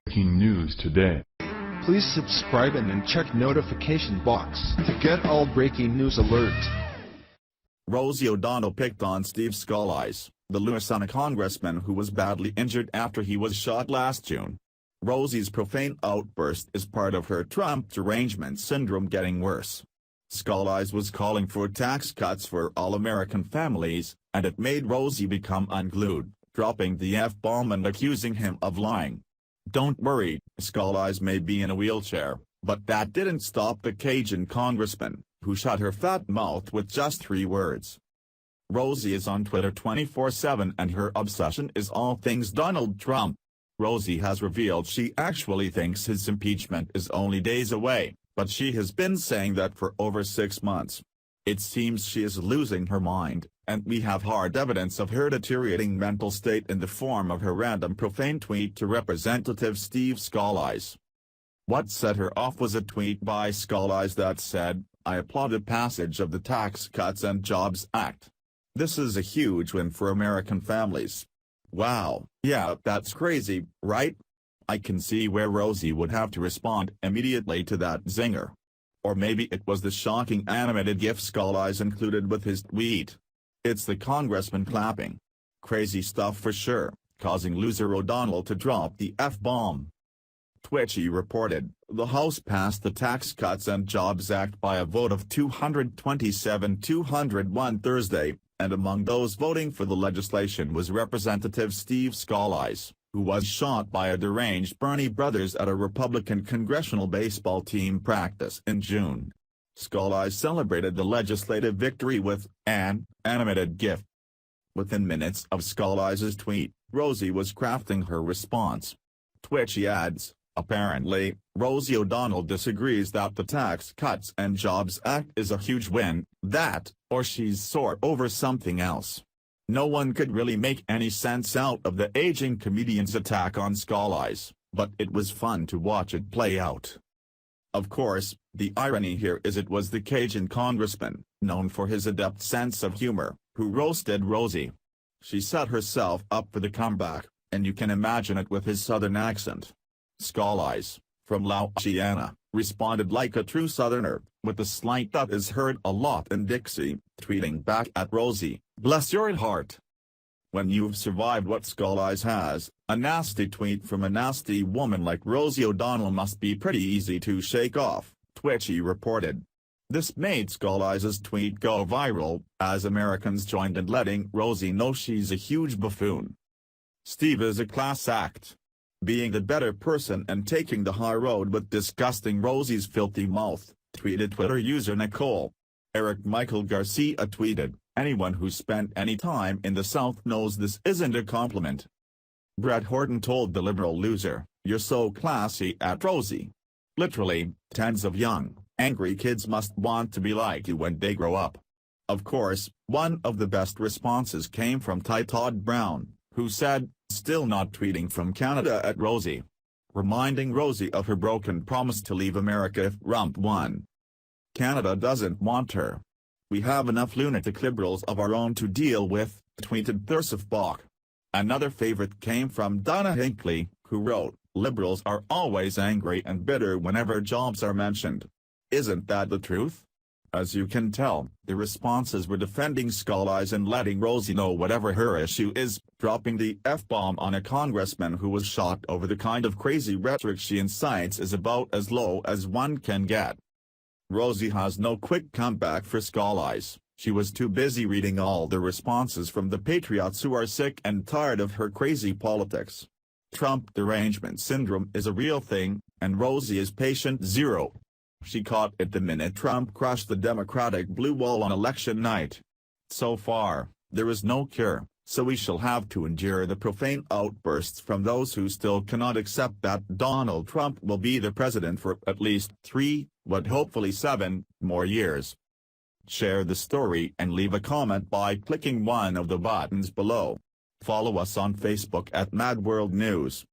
Breaking news today. Please subscribe and then check notification box to get all breaking news alerts. Rosie O'Donnell picked on Steve Scalise, the Louisana congressman who was badly injured after he was shot last June. Rosie's profane outburst is part of her Trump derangement syndrome getting worse. Scalise was calling for tax cuts for all American families, and it made Rosie become unglued, dropping the F-bomb and accusing him of lying. Don't worry, Scalise may be in a wheelchair, but that didn't stop the Cajun congressman, who shut her fat mouth with just 3 words. Rosie is on Twitter 24/7 and her obsession is all things Donald Trump. Rosie has revealed she actually thinks his impeachment is only days away, but she has been saying that for over 6 months. It seems she is losing her mind, and we have hard evidence of her deteriorating mental state in the form of her random profane tweet to Representative Steve Scalise. What set her off was a tweet by Scalise that said, "I applaud the passage of the Tax Cuts and Jobs Act. This is a huge win for American families." Wow, yeah, that's crazy, right? I can see where Rosie would have to respond immediately to that zinger. Or maybe it was the shocking animated GIF Scalise included with his tweet. It's the congressman clapping. Crazy stuff for sure, causing loser O'Donnell to drop the F-bomb. Twitchy reported, the House passed the Tax Cuts and Jobs Act by a vote of 227-201 Thursday, and among those voting for the legislation was Representative Steve Scalise, who was shot by a deranged Bernie brothers at a Republican congressional baseball team practice in June. Scalise celebrated the legislative victory with an animated GIF. Within minutes of Scalise's tweet, Rosie was crafting her response. Twitchy adds, apparently, Rosie O'Donnell disagrees that the Tax Cuts and Jobs Act is a huge win, that, or she's sore over something else. No one could really make any sense out of the aging comedian's attack on Scalise, but it was fun to watch it play out. Of course, the irony here is it was the Cajun congressman, known for his adept sense of humor, who roasted Rosie. She set herself up for the comeback, and you can imagine it with his southern accent. Scalise, from Louisiana, responded like a true southerner, with a slight that is heard a lot in Dixie, tweeting back at Rosie, "Bless your heart." When you've survived what Scalise has, a nasty tweet from a nasty woman like Rosie O'Donnell must be pretty easy to shake off, Twitchy reported. This made Scalise's tweet go viral, as Americans joined in letting Rosie know she's a huge buffoon. Steve is a class act. Being the better person and taking the high road with disgusting Rosie's filthy mouth, tweeted Twitter user Nicole. Eric Michael Garcia tweeted, anyone who spent any time in the South knows this isn't a compliment. Brett Horton told the liberal loser, "You're so classy at Rosie." Literally, tens of young, angry kids must want to be like you when they grow up. Of course, one of the best responses came from Ty Todd Brown, who said, "Still not tweeting from Canada at Rosie," reminding Rosie of her broken promise to leave America if Trump won. "Canada doesn't want her. We have enough lunatic liberals of our own to deal with," tweeted Thursif Bach. Another favorite came from Donna Hinckley, who wrote, "Liberals are always angry and bitter whenever jobs are mentioned. Isn't that the truth?" As you can tell, the responses were defending Scalise and letting Rosie know whatever her issue is, dropping the F-bomb on a congressman who was shot over the kind of crazy rhetoric she incites is about as low as one can get. Rosie has no quick comeback for Scalise. She was too busy reading all the responses from the patriots who are sick and tired of her crazy politics. Trump derangement syndrome is a real thing, and Rosie is patient zero. She caught it the minute Trump crushed the Democratic blue wall on election night. So far, there is no cure, so we shall have to endure the profane outbursts from those who still cannot accept that Donald Trump will be the president for at least 3, but hopefully 7, more years. Share the story and leave a comment by clicking one of the buttons below. Follow us on Facebook at Mad World News.